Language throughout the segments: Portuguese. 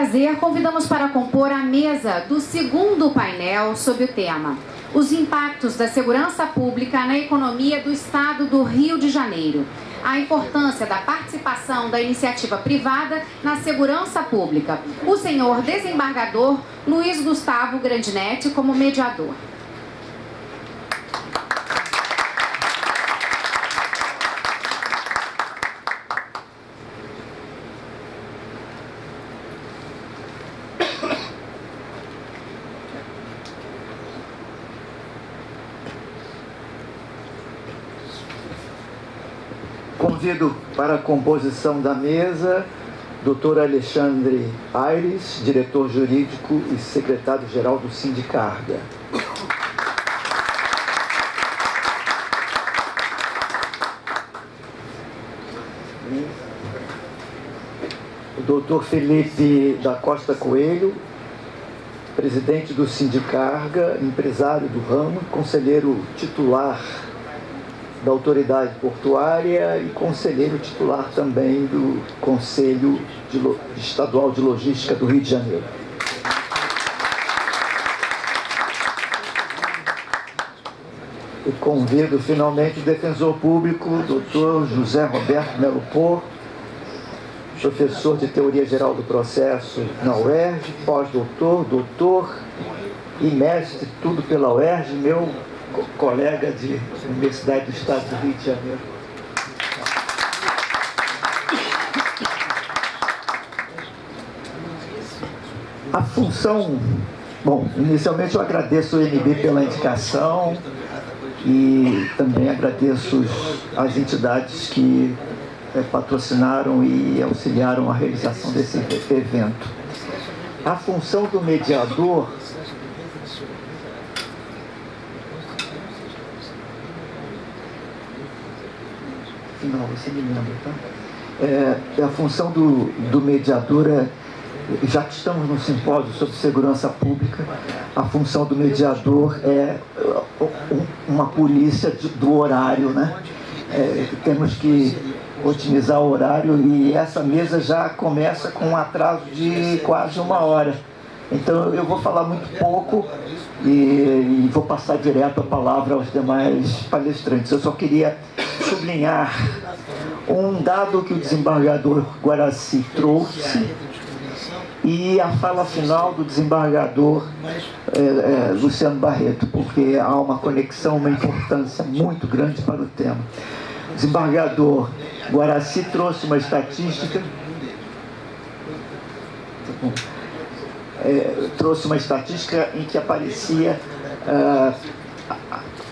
prazer, convidamos para compor a mesa do segundo painel sob o tema Os impactos da segurança pública na economia do Estado do Rio de Janeiro. A importância da participação da iniciativa privada na segurança pública. O senhor desembargador Luiz Gustavo Grandinetti como mediador. Convido para a composição da mesa Dr. Alexandre Aires, diretor jurídico e secretário-geral do Sindicarga. O Dr. Felipe da Costa Coelho, presidente do Sindicarga, empresário do ramo, conselheiro titular da Autoridade Portuária e conselheiro titular também do Conselho Estadual de Logística do Rio de Janeiro. E convido finalmente o defensor público, Dr. José Roberto Melo Pô, professor de Teoria Geral do Processo na UERJ, pós-doutor, doutor e mestre, tudo pela UERJ, meu colega de Universidade do Estado do Rio de Janeiro. A função... Bom, inicialmente eu agradeço o NB pela indicação e também agradeço as entidades que patrocinaram e auxiliaram a realização desse evento. A função do mediador final, você me lembra, tá? A função do mediador já que estamos no simpósio sobre segurança pública, a função do mediador é uma polícia do horário, né? Temos que otimizar o horário e essa mesa já começa com um atraso de quase 1 hora. Então eu vou falar muito pouco e vou passar direto a palavra aos demais palestrantes. Eu só queria sublinhar um dado que o desembargador Guaraci trouxe e a fala final do desembargador Luciano Barreto, porque há uma conexão, uma importância muito grande para o tema. O desembargador Guaraci trouxe uma estatística, em que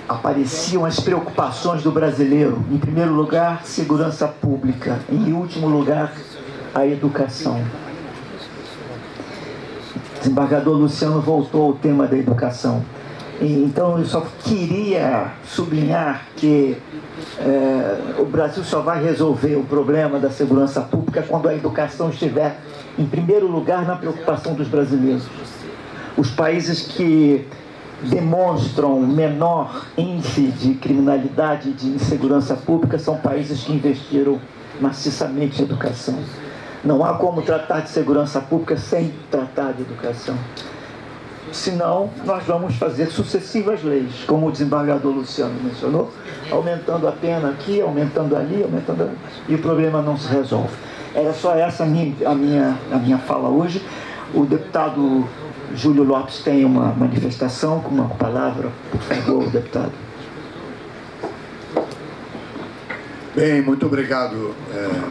apareciam as preocupações do brasileiro. Em primeiro lugar, segurança pública. Em último lugar, a educação. O desembargador Luciano voltou ao tema da educação. Então, eu só queria sublinhar que o Brasil só vai resolver o problema da segurança pública quando a educação estiver em primeiro lugar na preocupação dos brasileiros. Os países que demonstram menor índice de criminalidade e de insegurança pública são países que investiram maciçamente em educação. Não há como tratar de segurança pública sem tratar de educação. Senão, nós vamos fazer sucessivas leis, como o desembargador Luciano mencionou, aumentando a pena aqui, aumentando ali, e o problema não se resolve. Era só essa a minha fala hoje. O deputado Júlio Lopes tem uma manifestação com uma palavra, por favor, deputado. Bem, muito obrigado,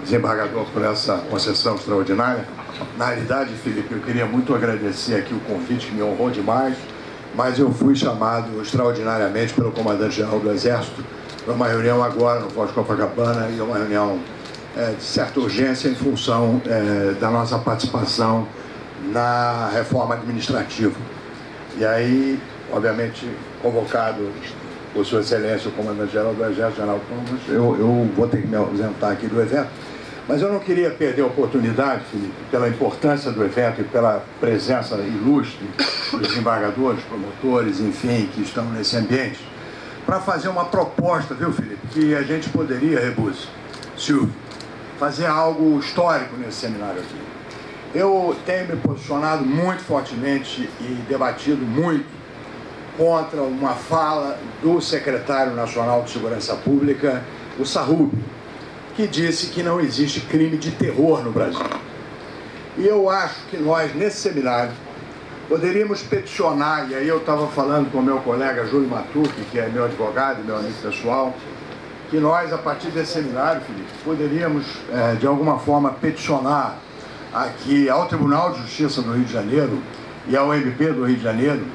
desembargador, por essa concessão extraordinária. Na realidade, Felipe, eu queria muito agradecer aqui o convite, que me honrou demais, mas eu fui chamado extraordinariamente pelo comandante-geral do Exército para uma reunião agora no Forte Copacabana, e uma reunião de certa urgência em função da nossa participação na reforma administrativa. E aí, obviamente, convocado por Sua Excelência, o Comandante-Geral do Exército, General Thomas, eu vou ter que me ausentar aqui do evento, mas eu não queria perder a oportunidade, Felipe, pela importância do evento e pela presença ilustre dos desembargadores, promotores, enfim, que estão nesse ambiente, para fazer uma proposta, viu, Felipe, que a gente poderia, Rebouças, Silvio, fazer algo histórico nesse seminário aqui. Eu tenho me posicionado muito fortemente e debatido muito contra uma fala do secretário nacional de Segurança Pública, o Sarrubi, que disse que não existe crime de terror no Brasil. E eu acho que nós, nesse seminário, poderíamos peticionar, e aí eu estava falando com o meu colega Júlio Matucci, que é meu advogado e meu amigo pessoal, que nós, a partir desse seminário, Felipe, poderíamos, de alguma forma, peticionar aqui ao Tribunal de Justiça do Rio de Janeiro e ao MP do Rio de Janeiro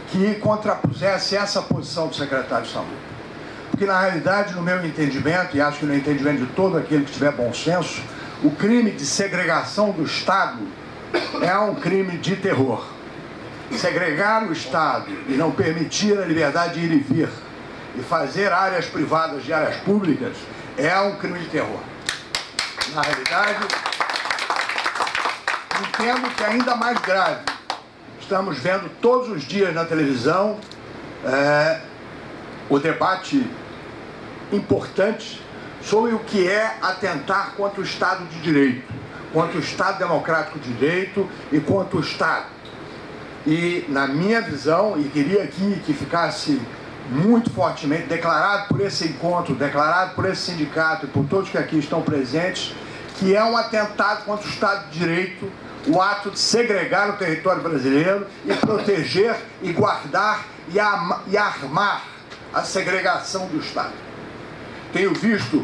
que contrapusesse essa posição do secretário de Saúde. Porque, na realidade, no meu entendimento, e acho que no entendimento de todo aquele que tiver bom senso, o crime de segregação do Estado é um crime de terror. Segregar o Estado e não permitir a liberdade de ir e vir e fazer áreas privadas de áreas públicas é um crime de terror. Na realidade, entendo que é ainda mais grave. Estamos vendo todos os dias na televisão o debate importante sobre o que é atentar contra o Estado de Direito, contra o Estado Democrático de Direito e contra o Estado. E, na minha visão, e queria aqui que ficasse muito fortemente declarado por esse encontro, declarado por esse sindicato e por todos que aqui estão presentes, que é um atentado contra o Estado de Direito, o ato de segregar o território brasileiro e proteger e guardar e armar a segregação do Estado. Tenho visto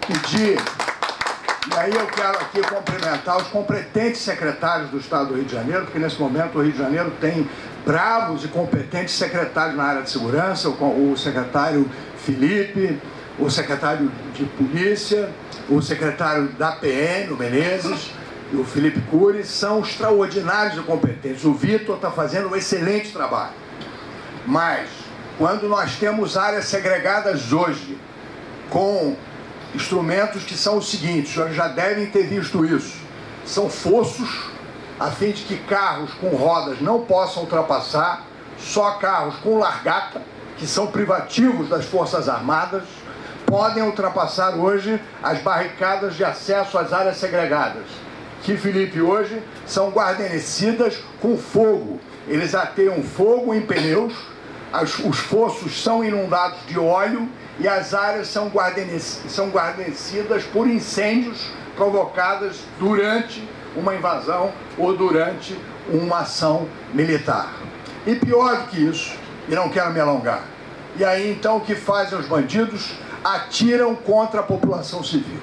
pedir, e aí eu quero aqui cumprimentar os competentes secretários do Estado do Rio de Janeiro, porque nesse momento o Rio de Janeiro tem bravos e competentes secretários na área de segurança, o secretário Felipe, o secretário de Polícia, o secretário da PM, o Menezes, e o Felipe Cury, são extraordinários e competentes. O Vitor está fazendo um excelente trabalho. Mas, quando nós temos áreas segregadas hoje, com instrumentos que são os seguintes, os senhores já devem ter visto isso, são fossos, a fim de que carros com rodas não possam ultrapassar, só carros com largata, que são privativos das Forças Armadas, podem ultrapassar hoje as barricadas de acesso às áreas segregadas, que, Felipe, hoje são guarnecidas com fogo. Eles ateiam fogo em pneus, os fossos são inundados de óleo e as áreas são guarnecidas por incêndios provocados durante uma invasão ou durante uma ação militar. E pior do que isso, e não quero me alongar, e aí então o que fazem os bandidos? Atiram contra a população civil.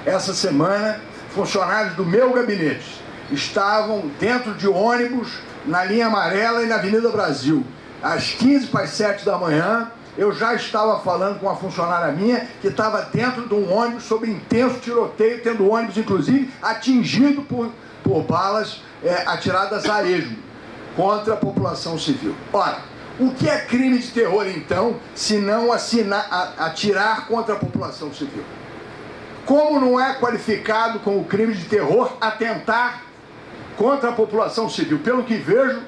Essa semana, funcionários do meu gabinete estavam dentro de ônibus na linha amarela e na Avenida Brasil. Às 15 para as 7 da manhã, eu já estava falando com uma funcionária minha que estava dentro de um ônibus sob intenso tiroteio, tendo o ônibus, inclusive, atingido por balas atiradas a esmo contra a população civil. Ora, o que é crime de terror, então, se não atirar contra a população civil? Como não é qualificado como crime de terror atentar contra a população civil? Pelo que vejo,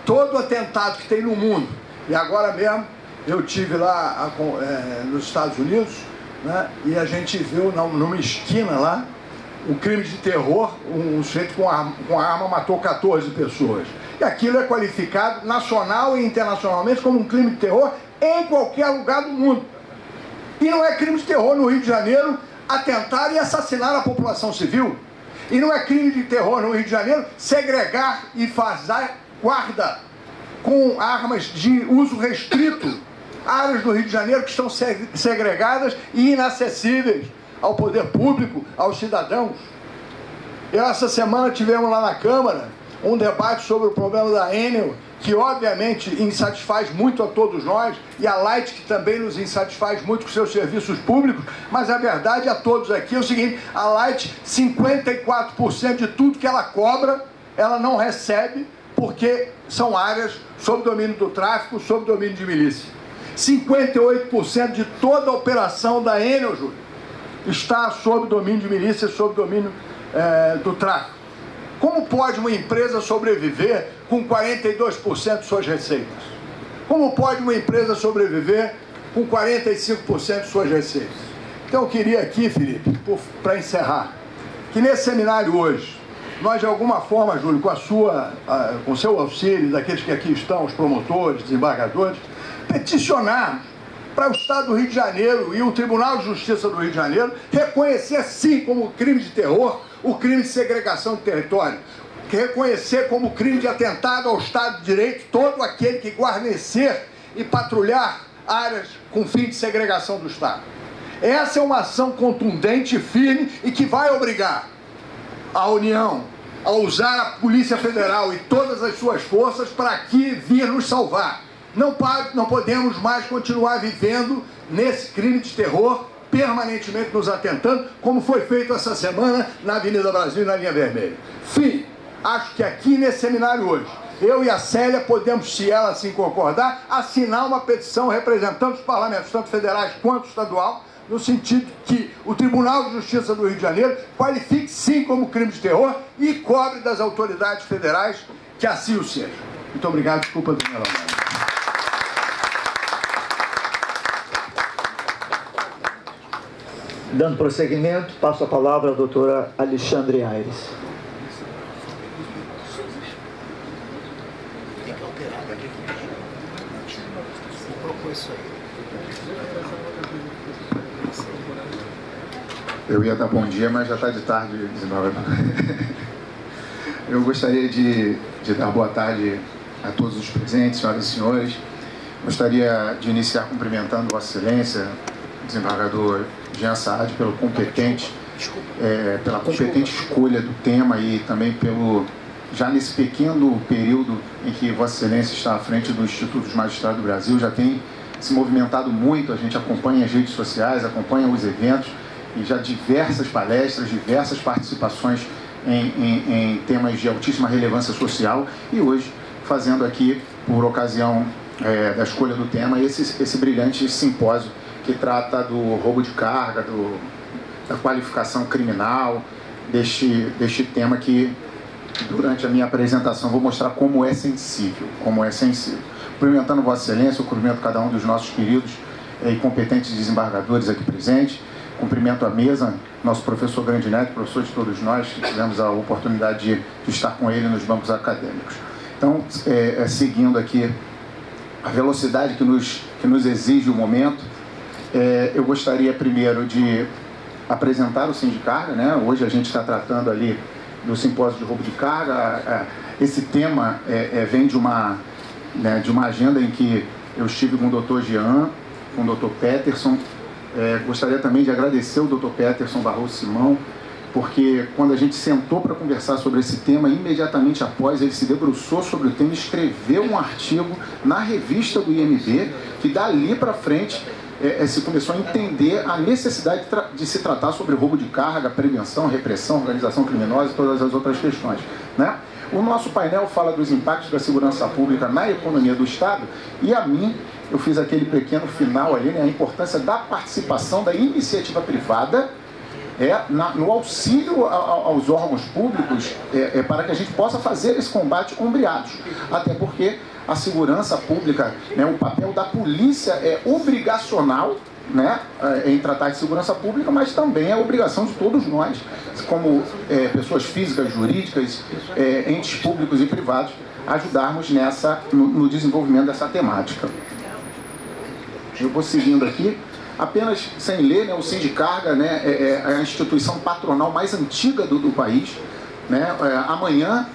todo atentado que tem no mundo, e agora mesmo eu estive lá nos Estados Unidos, né, e a gente viu numa esquina lá um crime de terror, um sujeito com arma matou 14 pessoas. E aquilo é qualificado nacional e internacionalmente como um crime de terror em qualquer lugar do mundo. E não é crime de terror no Rio de Janeiro atentar e assassinar a população civil. E não é crime de terror no Rio de Janeiro segregar e fazer guarda com armas de uso restrito áreas do Rio de Janeiro que estão segregadas e inacessíveis ao poder público, aos cidadãos. Essa semana tivemos lá na Câmara um debate sobre o problema da Enel, que obviamente insatisfaz muito a todos nós, e a Light, que também nos insatisfaz muito com seus serviços públicos, mas a verdade a todos aqui é o seguinte: a Light, 54% de tudo que ela cobra, ela não recebe, porque são áreas sob domínio do tráfico, sob domínio de milícia. 58% de toda a operação da Enel, Júlio, está sob domínio de milícia, sob domínio do tráfico. Como pode uma empresa sobreviver com 42% de suas receitas? Como pode uma empresa sobreviver com 45% de suas receitas? Então eu queria aqui, Felipe, para encerrar, que nesse seminário hoje, nós de alguma forma, Júlio, com o seu auxílio, daqueles que aqui estão, os promotores, desembargadores, peticionarmos para o Estado do Rio de Janeiro e o Tribunal de Justiça do Rio de Janeiro reconhecer, sim, como crime de terror, o crime de segregação de território. Reconhecer como crime de atentado ao Estado de Direito todo aquele que guarnecer e patrulhar áreas com fim de segregação do Estado. Essa é uma ação contundente e firme e que vai obrigar a União a usar a Polícia Federal e todas as suas forças para aqui vir nos salvar. Não podemos mais continuar vivendo nesse crime de terror, permanentemente nos atentando, como foi feito essa semana na Avenida Brasil e na Linha Vermelha. Fim. Acho que aqui nesse seminário hoje, eu e a Célia podemos, se ela assim concordar, assinar uma petição representando os parlamentos, tanto federais quanto estadual, no sentido que o Tribunal de Justiça do Rio de Janeiro qualifique sim como crime de terror e cobre das autoridades federais que assim o seja. Muito obrigado, desculpa do meu nome. Dando prosseguimento, passo a palavra à doutora Alexandre Aires. Eu ia dar bom dia, mas já está de tarde, desembargador. Eu gostaria de dar boa tarde a todos os presentes, senhoras e senhores. Gostaria de iniciar cumprimentando Vossa Excelência, desembargador Jean Saad, pela competente escolha do tema e também já nesse pequeno período em que Vossa Excelência está à frente do Instituto dos Magistrados do Brasil, já tem se movimentado muito, a gente acompanha as redes sociais, acompanha os eventos e já diversas palestras, diversas participações em temas de altíssima relevância social e hoje fazendo aqui, por ocasião da escolha do tema, esse brilhante simpósio que trata do roubo de carga, da qualificação criminal, deste tema que, durante a minha apresentação, vou mostrar como é sensível. Cumprimentando Vossa Excelência, eu cumprimento cada um dos nossos queridos e competentes desembargadores aqui presentes, cumprimento a mesa, nosso professor Grandinetti, professor de todos nós, que tivemos a oportunidade de estar com ele nos bancos acadêmicos. Então, seguindo aqui a velocidade que nos exige o momento, eu gostaria primeiro de apresentar o Sindicarga, né? Hoje a gente está tratando ali do simpósio de roubo de carga. Esse tema vem de uma agenda em que eu estive com o Dr. Jean, com o Dr. Peterson. Gostaria também de agradecer o Dr. Peterson Barroso Simão, porque quando a gente sentou para conversar sobre esse tema, imediatamente após ele se debruçou sobre o tema e escreveu um artigo na revista do IMB, que dali para frente se começou a entender a necessidade de se tratar sobre roubo de carga, prevenção, repressão, organização criminosa e todas as outras questões, né? O nosso painel fala dos impactos da segurança pública na economia do Estado e eu fiz aquele pequeno final ali, né, a importância da participação da iniciativa privada no auxílio aos órgãos públicos para que a gente possa fazer esse combate ombreados. Até porque a segurança pública, né, o papel da polícia é obrigacional, né, em tratar de segurança pública, mas também é obrigação de todos nós, como pessoas físicas, jurídicas, entes públicos e privados, ajudarmos no desenvolvimento dessa temática. Eu vou seguindo aqui, apenas sem ler, né, o Sindicarga, né, é a instituição patronal mais antiga do país, né? Amanhã,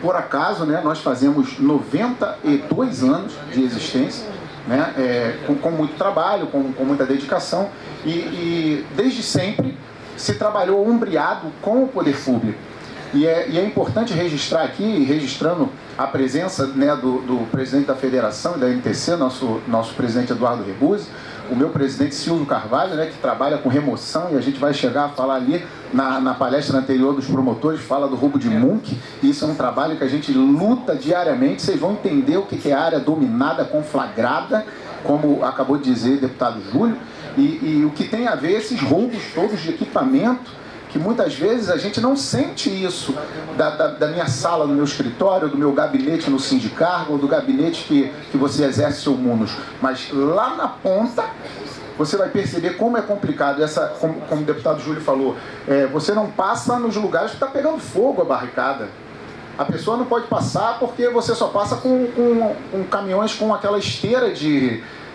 por acaso, né, nós fazemos 92 anos de existência, né, com muito trabalho, com muita dedicação e desde sempre se trabalhou ombreado com o poder público. E é importante registrar aqui, registrando a presença, né, do presidente da Federação e da NTC, nosso presidente Eduardo Rebuzzi, o meu presidente Silvio Carvalho, né, que trabalha com remoção, e a gente vai chegar a falar ali na palestra anterior dos promotores, fala do roubo de Munk, e isso é um trabalho que a gente luta diariamente. Vocês vão entender o que é a área dominada, conflagrada, como acabou de dizer o deputado Júlio, e o que tem a ver esses roubos todos de equipamento, que muitas vezes a gente não sente isso da minha sala, do meu escritório, do meu gabinete no Sindicarga, ou do gabinete que você exerce seu munus. Mas lá na ponta, você vai perceber como é complicado. Como o deputado Júlio falou, você não passa nos lugares que está pegando fogo a barricada. A pessoa não pode passar porque você só passa com caminhões com aquela esteira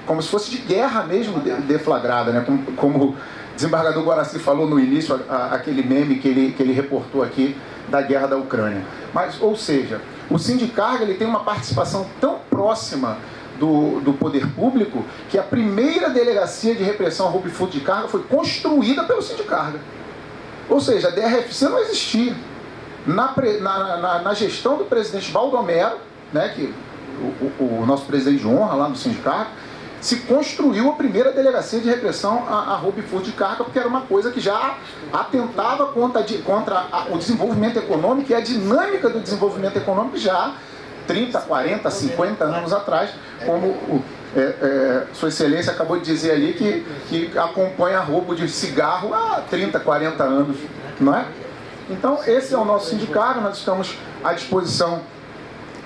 como se fosse de guerra mesmo, deflagrada, né? Como o desembargador Guaraci falou no início, aquele meme que ele reportou aqui da guerra da Ucrânia. Mas, ou seja, o Sindicarga ele tem uma participação tão próxima do poder público que a primeira delegacia de repressão ao roubo e furto de carga foi construída pelo Sindicarga. Ou seja, a DRFC não existia. Na gestão do presidente Baldomero, né, que o nosso presidente de honra lá no Sindicarga, se construiu a primeira delegacia de repressão a roubo e furto de carga, porque era uma coisa que já atentava contra o desenvolvimento econômico e a dinâmica do desenvolvimento econômico já 30, 40, 50 anos atrás, como Sua Excelência acabou de dizer ali que acompanha roubo de cigarro há 30, 40 anos, não é? Então, esse é o nosso sindicato, nós estamos à disposição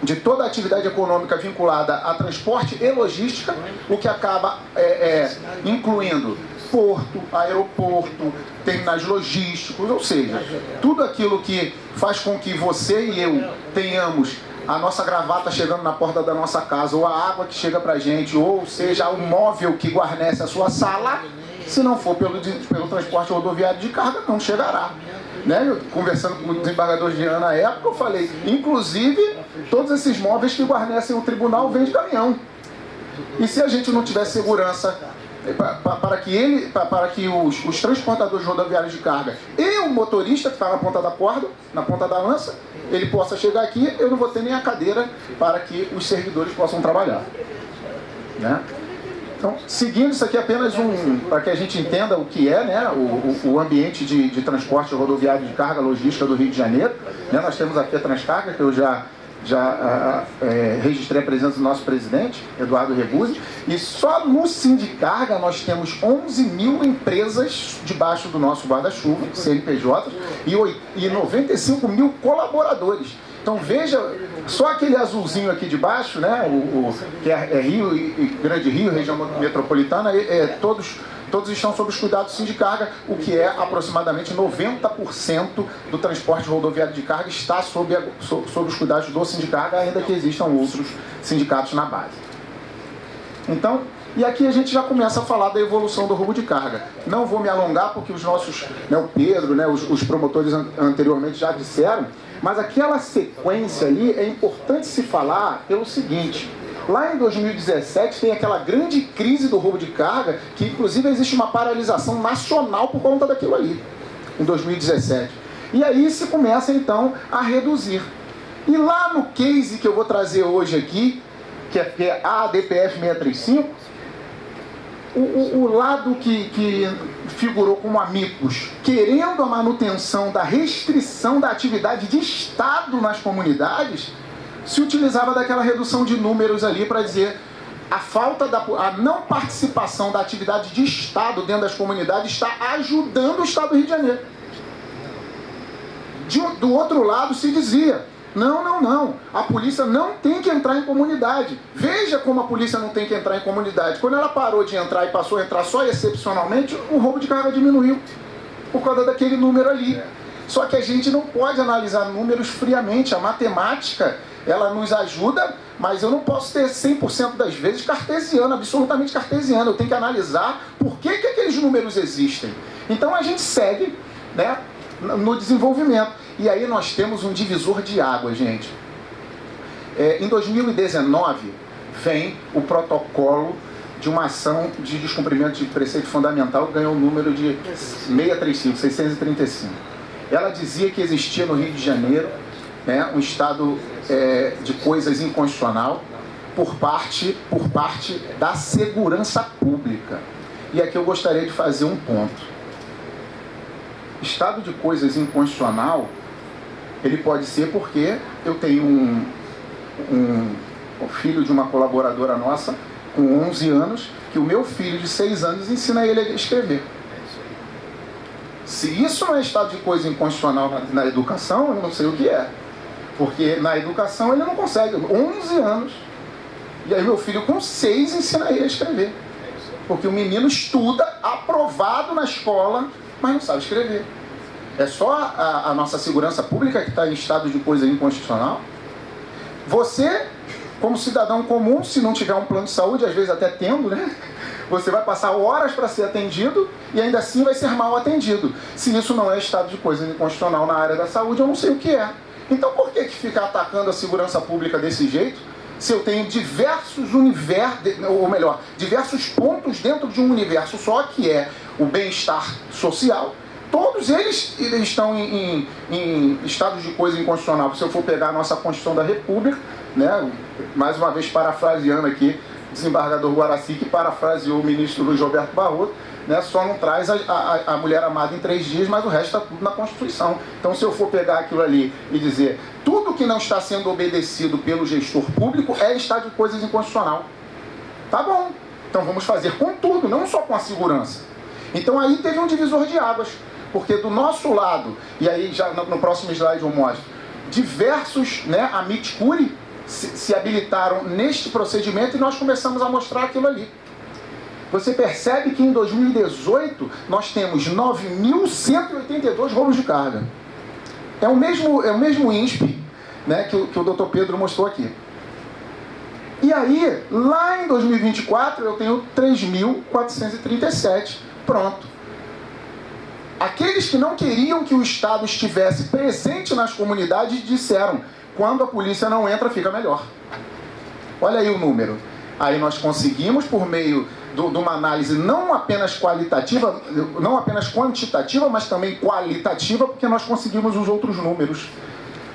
de toda a atividade econômica vinculada a transporte e logística, o que acaba incluindo porto, aeroporto, terminais logísticos, ou seja, tudo aquilo que faz com que você e eu tenhamos a nossa gravata chegando na porta da nossa casa, ou a água que chega pra gente, ou seja, o móvel que guarnece a sua sala, se não for pelo transporte rodoviário de carga, não chegará. Né? Conversando com o desembargador Jean na época, eu falei, inclusive, todos esses móveis que guarnecem o tribunal vêm de caminhão. E se a gente não tiver segurança para que os transportadores rodoviários de carga e o motorista que está na ponta da corda, na ponta da lança, ele possa chegar aqui, eu não vou ter nem a cadeira para que os servidores possam trabalhar. Né? Então, seguindo isso aqui apenas para que a gente entenda o que é, né, o ambiente de transporte rodoviário de carga logística do Rio de Janeiro. Né, nós temos aqui a Transcarga, que eu já registrei a presença do nosso presidente, Eduardo Rebuzzi, e só no Sindicarga nós temos 11 mil empresas debaixo do nosso guarda-chuva, CNPJ, e 95 mil colaboradores. Então veja, só aquele azulzinho aqui de baixo, né, que é Rio e Grande Rio, região metropolitana, todos estão sob os cuidados do Sindicarga, o que é aproximadamente 90% do transporte rodoviário de carga está sob os cuidados do Sindicarga, ainda que existam outros sindicatos na base. Então, e aqui a gente já começa a falar da evolução do roubo de carga. Não vou me alongar porque os nossos, né, o Pedro, né, os promotores anteriormente já disseram, mas aquela sequência ali é importante se falar pelo seguinte: lá em 2017 tem aquela grande crise do roubo de carga, que inclusive existe uma paralisação nacional por conta daquilo ali, em 2017. E aí se começa então a reduzir. E lá no case que eu vou trazer hoje aqui, que é a ADPF 635, o lado que figurou como amigos, querendo a manutenção da restrição da atividade de Estado nas comunidades, se utilizava daquela redução de números ali para dizer a não participação da atividade de Estado dentro das comunidades está ajudando o Estado do Rio de Janeiro. Do outro lado se dizia, não, a polícia não tem que entrar em comunidade. Veja como a polícia não tem que entrar em comunidade. Quando ela parou de entrar e passou a entrar só excepcionalmente, o roubo de carga diminuiu, por causa daquele número ali. Só que a gente não pode analisar números friamente. A matemática, ela nos ajuda, mas eu não posso ter 100% das vezes cartesiano, absolutamente cartesiano. Eu tenho que analisar por que aqueles números existem. Então a gente segue, né, no desenvolvimento. E aí nós temos um divisor de água, gente. Em 2019, vem o protocolo de uma ação de descumprimento de preceito fundamental, que ganhou o número de 635. Ela dizia que existia no Rio de Janeiro, né, um estado de coisas inconstitucional por parte da segurança pública. E aqui eu gostaria de fazer um ponto. Estado de coisas inconstitucional, ele pode ser porque eu tenho um filho de uma colaboradora nossa, com 11 anos, que o meu filho de 6 anos ensina ele a escrever. Se isso não é estado de coisa inconstitucional na educação, eu não sei o que é. Porque na educação ele não consegue, 11 anos. E aí meu filho com 6 ensina ele a escrever. Porque o menino estuda, aprovado na escola, mas não sabe escrever. É só a nossa segurança pública que está em estado de coisa inconstitucional? Você, como cidadão comum, se não tiver um plano de saúde, às vezes até tendo, né? Você vai passar horas para ser atendido e ainda assim vai ser mal atendido. Se isso não é estado de coisa inconstitucional na área da saúde, eu não sei o que é. Então por que ficar atacando a segurança pública desse jeito, se eu tenho diversos diversos pontos dentro de um universo só, que é o bem-estar social? Todos eles estão em estados de coisa inconstitucional. Se eu for pegar a nossa Constituição da República, né, mais uma vez parafraseando aqui o desembargador Guaraci, que parafraseou o ministro Luiz Roberto Barroso, né, só não traz a mulher amada em 3 dias, mas o resto está tudo na Constituição. Então, se eu for pegar aquilo ali e dizer tudo que não está sendo obedecido pelo gestor público é estado de coisas inconstitucional. Tá bom. Então vamos fazer com tudo, não só com a segurança. Então aí teve um divisor de águas, porque do nosso lado, e aí já no próximo slide eu mostro, diversos, né, amit curiae se habilitaram neste procedimento e nós começamos a mostrar aquilo ali. Você percebe que em 2018 nós temos 9.182 roubos de carga. É o mesmo INSP, né, que o Dr. Pedro mostrou aqui. E aí, lá em 2024, eu tenho 3.437. Pronto. Aqueles que não queriam que o Estado estivesse presente nas comunidades disseram: quando a polícia não entra, fica melhor. Olha aí o número. Aí nós conseguimos, por meio de uma análise não apenas qualitativa, não apenas quantitativa, mas também qualitativa, porque nós conseguimos os outros números.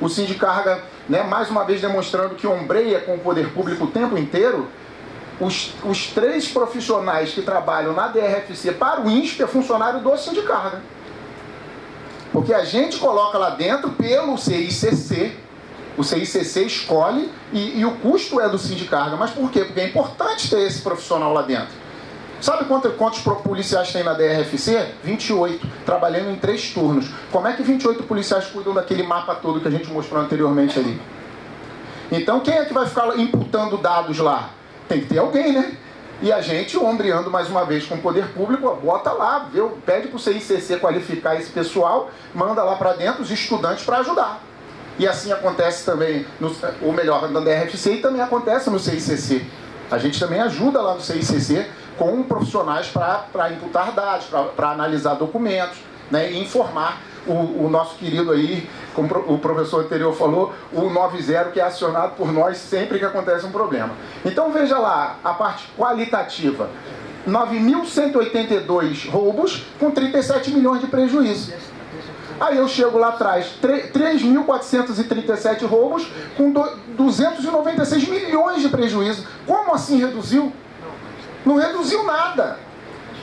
O Sindicarga, né, mais uma vez demonstrando que ombreia com o poder público o tempo inteiro. Os 3 profissionais que trabalham na DRFC para o INSP é funcionário do Sindicarga. Porque a gente coloca lá dentro pelo CICC, o CICC escolhe e o custo é do Sindicarga. Mas por quê? Porque é importante ter esse profissional lá dentro. Sabe quantos policiais tem na DRFC? 28, trabalhando em 3 turnos. Como é que 28 policiais cuidam daquele mapa todo que a gente mostrou anteriormente ali? Então quem é que vai ficar imputando dados lá? Tem que ter alguém, né? E a gente, ombreando mais uma vez com o poder público, bota lá, pede para o CICC qualificar esse pessoal, manda lá para dentro os estudantes para ajudar. E assim acontece também, ou melhor, na DRFC, e também acontece no CICC. A gente também ajuda lá no CICC com profissionais para imputar dados, para analisar documentos, né, e informar o nosso querido aí, como o professor anterior falou, o 90, que é acionado por nós sempre que acontece um problema. Então veja lá a parte qualitativa: 9.182 roubos com 37 milhões de prejuízo. Aí eu chego lá atrás, 3.437 roubos com 296 milhões de prejuízo. Como assim reduziu? Não reduziu nada.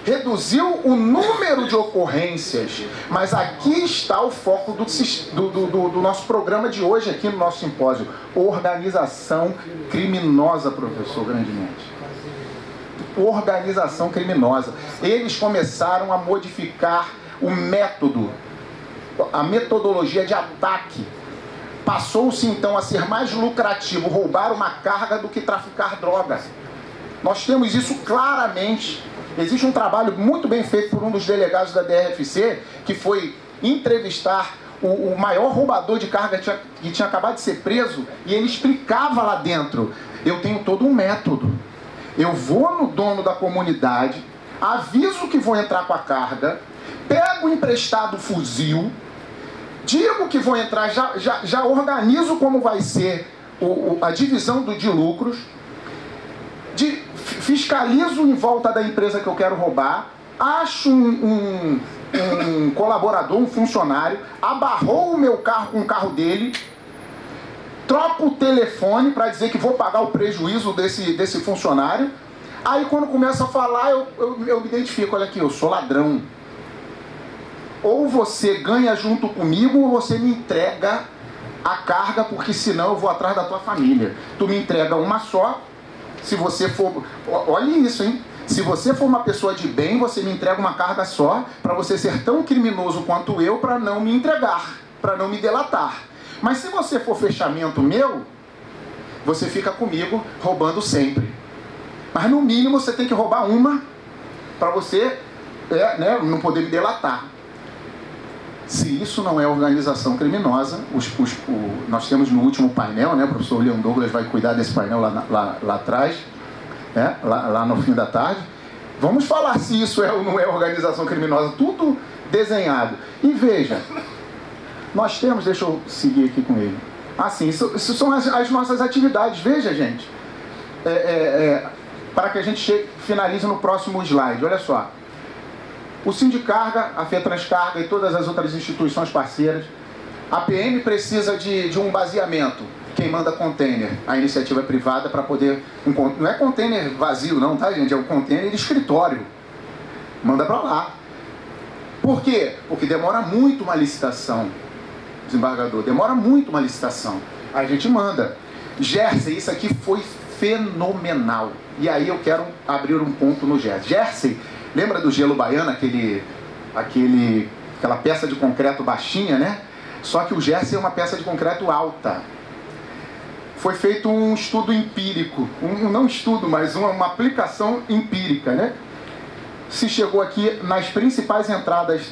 Reduziu o número de ocorrências. Mas aqui está o foco do nosso programa de hoje, aqui no nosso simpósio. Organização criminosa, professor Grandemente. Organização criminosa. Eles começaram a modificar o método, a metodologia de ataque. Passou-se então a ser mais lucrativo roubar uma carga do que traficar drogas. Nós temos isso claramente. Existe um trabalho muito bem feito por um dos delegados da DRFC, que foi entrevistar o maior roubador de carga que tinha acabado de ser preso, e ele explicava lá dentro: eu tenho todo um método. Eu vou no dono da comunidade, aviso que vou entrar com a carga, pego emprestado o fuzil, digo que vou entrar, já organizo como vai ser a divisão de lucros, fiscalizo em volta da empresa que eu quero roubar, acho um colaborador, um funcionário, abarrou o meu carro com o carro dele, troco o telefone para dizer que vou pagar o prejuízo desse funcionário. Aí quando começa a falar, eu me identifico: olha aqui, eu sou ladrão. Ou você ganha junto comigo, ou você me entrega a carga, porque senão eu vou atrás da tua família. Tu me entrega uma só. Se você for... Olha isso, hein? Se você for uma pessoa de bem, você me entrega uma carga só, para você ser tão criminoso quanto eu, para não me entregar, para não me delatar. Mas se você for fechamento meu, você fica comigo roubando sempre. Mas no mínimo você tem que roubar uma para você não poder me delatar. Se isso não é organização criminosa, nós temos no último painel, né, o professor Leon Douglas vai cuidar desse painel lá atrás, né, lá no fim da tarde. Vamos falar se isso é ou não é organização criminosa, tudo desenhado. E veja, nós temos, deixa eu seguir aqui com ele. Assim, isso são as nossas atividades. Veja, gente, para que a gente finalize no próximo slide, olha só. O Sindicarga, a FETranscarga e todas as outras instituições parceiras, a PM precisa de um baseamento. Quem manda container? A iniciativa privada para poder... Não é container vazio não, tá, gente? É um container de escritório. Manda para lá. Por quê? Porque demora muito uma licitação, desembargador. Demora muito uma licitação. A gente manda. Jersey, isso aqui foi fenomenal. E aí eu quero abrir um ponto no Jersey. Jersey, lembra do gelo baiano, aquela peça de concreto baixinha, né? Só que o Jersey é uma peça de concreto alta. Foi feito um estudo empírico, não estudo, mas uma aplicação empírica, né? Se chegou aqui nas principais entradas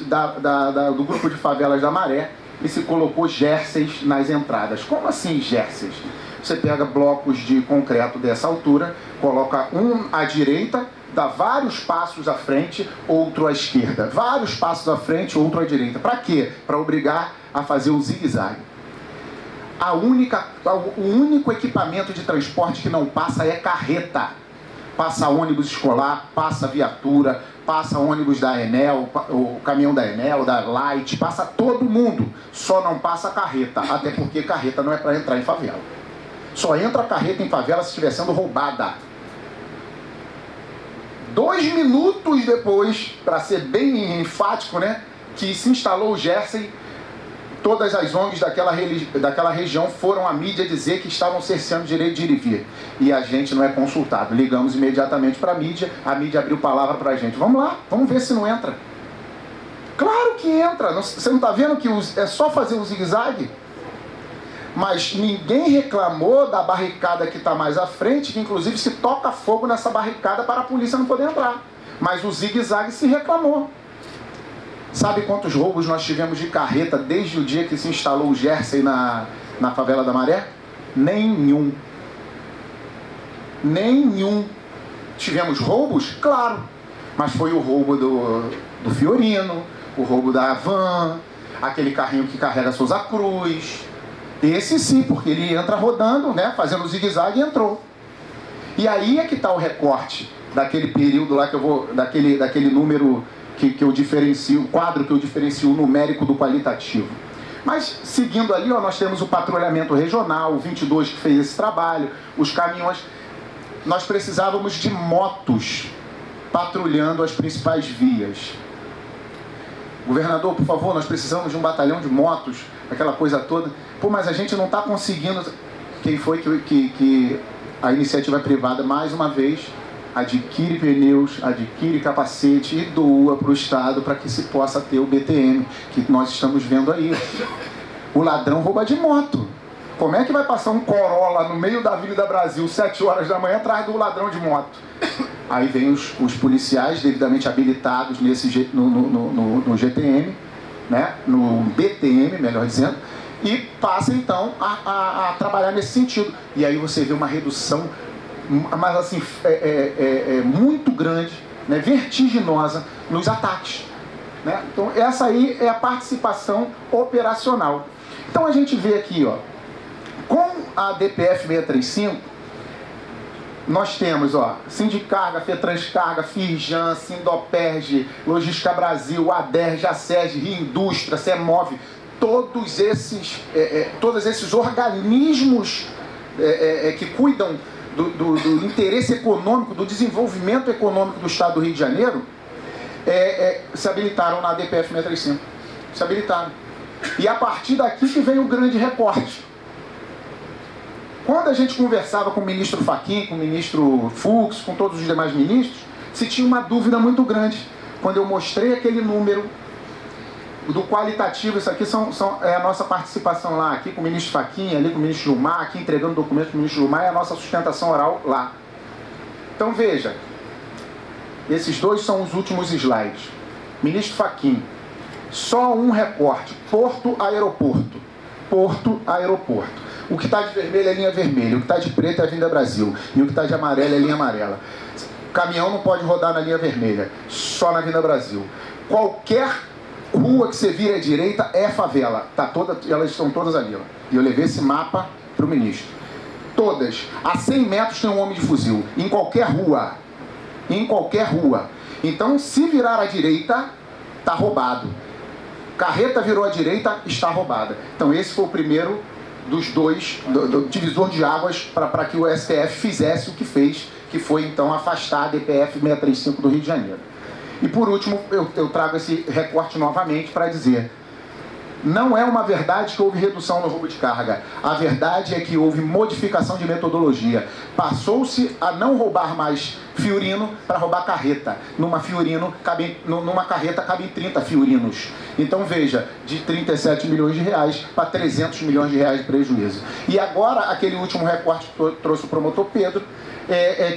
do grupo de favelas da Maré e se colocou Jerseys nas entradas. Como assim Jerseys? Você pega blocos de concreto dessa altura, coloca um à direita, dá vários passos à frente, outro à esquerda. Vários passos à frente, outro à direita. Para quê? Para obrigar a fazer o zigue-zague. O único equipamento de transporte que não passa é carreta. Passa ônibus escolar, passa viatura, passa ônibus da Enel, o caminhão da Enel, da Light, passa todo mundo. Só não passa carreta, até porque carreta não é para entrar em favela. Só entra carreta em favela se estiver sendo roubada. 2 minutos depois, para ser bem enfático, né, que se instalou o Jersey, todas as ONGs daquela região foram à mídia dizer que estavam cerceando o direito de ir e vir. E a gente não é consultado. Ligamos imediatamente para a mídia abriu palavra para a gente. Vamos lá, vamos ver se não entra. Claro que entra. Você não está vendo que é só fazer o zigue-zague? Mas ninguém reclamou da barricada que está mais à frente, que inclusive se toca fogo nessa barricada para a polícia não poder entrar. Mas o zigue-zague se reclamou. Sabe quantos roubos nós tivemos de carreta desde o dia que se instalou o Jersey na favela da Maré? Nenhum. Nenhum. Tivemos roubos? Claro. Mas foi o roubo do Fiorino, o roubo da van, aquele carrinho que carrega Souza Cruz. Esse sim, porque ele entra rodando, né, fazendo zigue-zague e entrou. E aí é que está o recorte daquele período lá que eu vou, daquele número que eu diferencio, o quadro que eu diferencio o numérico do qualitativo. Mas seguindo ali, ó, nós temos o patrulhamento regional, o 22 que fez esse trabalho, os caminhões. Nós precisávamos de motos patrulhando as principais vias. Governador, por favor, nós precisamos de um batalhão de motos, aquela coisa toda. Pô, mas a gente não está conseguindo. Quem foi que a iniciativa privada, mais uma vez, adquire pneus, adquire capacete e doa para o Estado para que se possa ter o BTM, que nós estamos vendo aí. O ladrão rouba de moto. Como é que vai passar um Corolla no meio da Avenida Brasil, 7 horas da manhã, atrás do ladrão de moto? Aí vem os policiais devidamente habilitados no GTM, né? No BTM, melhor dizendo, e passa então a trabalhar nesse sentido. E aí você vê uma redução, mas assim, muito grande, né? Vertiginosa nos ataques, né? Então essa aí é a participação operacional. Então a gente vê aqui, ó, com a DPF 635, nós temos, ó, Sindicarga, FETranscarga, Firjan, Sindoperge, Logística Brasil, ADERJ, ASEG, Rio Indústria, CEMOV, todos esses organismos que cuidam do interesse econômico, do desenvolvimento econômico do Estado do Rio de Janeiro, se habilitaram na DPF 635. Se habilitaram. E a partir daqui que vem o grande recorte. Quando a gente conversava com o ministro Fachin, com o ministro Fux, com todos os demais ministros, se tinha uma dúvida muito grande. Quando eu mostrei aquele número do qualitativo, isso aqui é a nossa participação lá, aqui com o ministro Fachin, ali com o ministro Gilmar, aqui entregando documentos para o ministro Gilmar, é a nossa sustentação oral lá. Então veja, Esses dois são os últimos slides. Ministro Fachin, só um recorte, Porto-Aeroporto. Porto-Aeroporto. O que está de vermelho é linha vermelha, o que está de preto é a Avenida Brasil, e o que está de amarelo é linha amarela. Caminhão não pode rodar na linha vermelha, só na Avenida Brasil. Qualquer rua que você vira à direita é favela. Elas estão todas ali. Ó. E eu levei esse mapa para o ministro. Todas. A 100 metros tem um homem de fuzil. Em qualquer rua. Em qualquer rua. Então, se virar à direita, está roubado. Carreta virou à direita, está roubada. Então, esse foi o primeiro dos dois, do divisor de águas para que o STF fizesse o que fez, que foi, então, afastar a DPF 635 do Rio de Janeiro. E, por último, eu trago esse recorte novamente para dizer: não é uma verdade que houve redução no roubo de carga. A verdade é que houve modificação de metodologia. Passou-se a não roubar mais fiorino para roubar carreta. Numa carreta cabem 30 fiorinos. Então veja, de 37 milhões de reais para 300 milhões de reais de prejuízo. E agora, aquele último recorte que trouxe o promotor Pedro,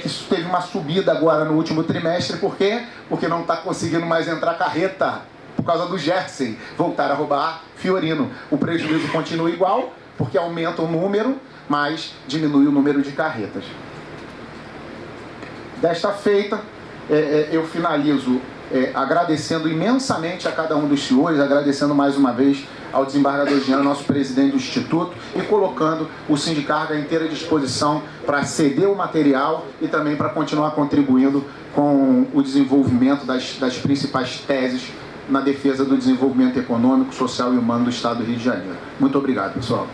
que teve uma subida agora no último trimestre. Por quê? Porque não está conseguindo mais entrar carreta. Por causa do Jersey, voltar a roubar fiorino. O prejuízo continua igual, porque aumenta o número, mas diminui o número de carretas. Desta feita, eu finalizo agradecendo imensamente a cada um dos senhores, agradecendo mais uma vez ao desembargador Jean, nosso presidente do Instituto, e colocando o Sindicarga à inteira disposição para ceder o material e também para continuar contribuindo com o desenvolvimento das principais teses na defesa do desenvolvimento econômico, social e humano do Estado do Rio de Janeiro. Muito obrigado, pessoal.